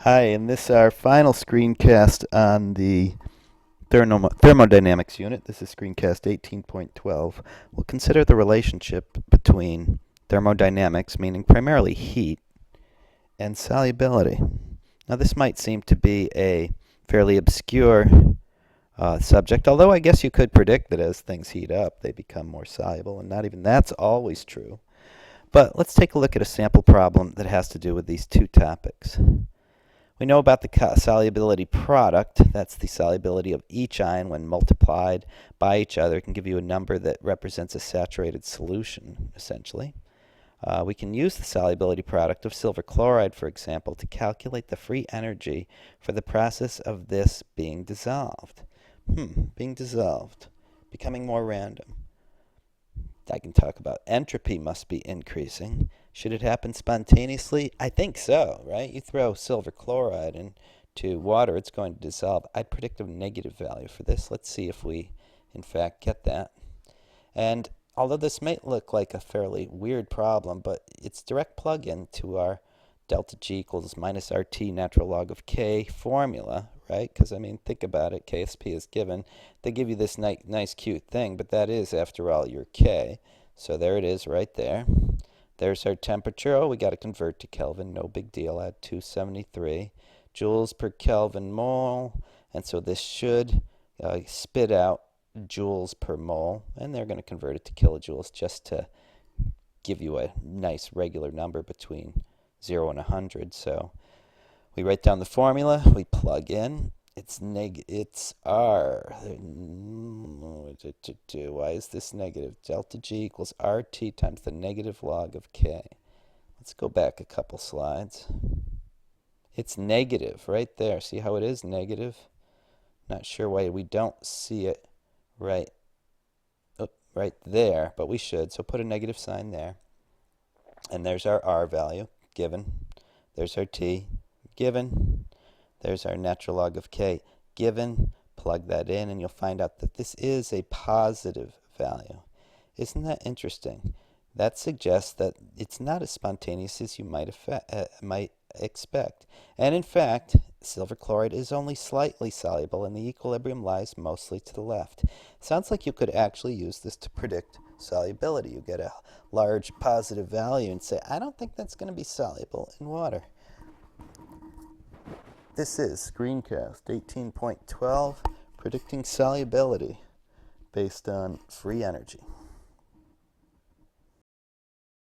Hi, and this is our final screencast on the thermodynamics unit. This is screencast 18.12. We'll consider the relationship between thermodynamics, meaning primarily heat, and solubility. Now, this might seem to be a fairly obscure subject, although I guess you could predict that as things heat up, they become more soluble, and not even that's always true. But let's take a look at a sample problem that has to do with these two topics. We know about the solubility product. That's the solubility of each ion when multiplied by each other. It can give you a number that represents a saturated solution, essentially. We can use the solubility product of silver chloride, for example, to calculate the free energy for the process of this being dissolved. Being dissolved, becoming more random. I can talk about entropy must be increasing. Should it happen spontaneously? I think so, right? You throw silver chloride into water, it's going to dissolve. I'd predict a negative value for this. Let's see if we, in fact, get that. And although this may look like a fairly weird problem, but it's direct plug-in to our delta G equals minus RT natural log of K formula, right? Because, I mean, think about it. KSP is given. They give you this nice, cute thing, but that is, after all, your K. So there it is right there. There's our temperature. Oh, we got to convert to Kelvin. No big deal. Add 273 joules per Kelvin mole. And so this should spit out joules per mole. And they're going to convert it to kilojoules just to give you a nice regular number between 0 and 100. So we write down the formula, we plug in. It's R. Why is this negative? Delta G equals RT times the negative log of K. Let's go back a couple slides. It's negative right there. See how it is negative? Not sure why we don't see it right there, but we should. So put a negative sign there. And there's our R value, given. There's our T, given. There's our natural log of K, given. Plug that in, and you'll find out that this is a positive value. Isn't that interesting? That suggests that it's not as spontaneous as you might expect. And in fact, silver chloride is only slightly soluble, and the equilibrium lies mostly to the left. Sounds like you could actually use this to predict solubility. You get a large positive value and say, I don't think that's going to be soluble in water. This is Screencast 18.12, predicting solubility based on free energy.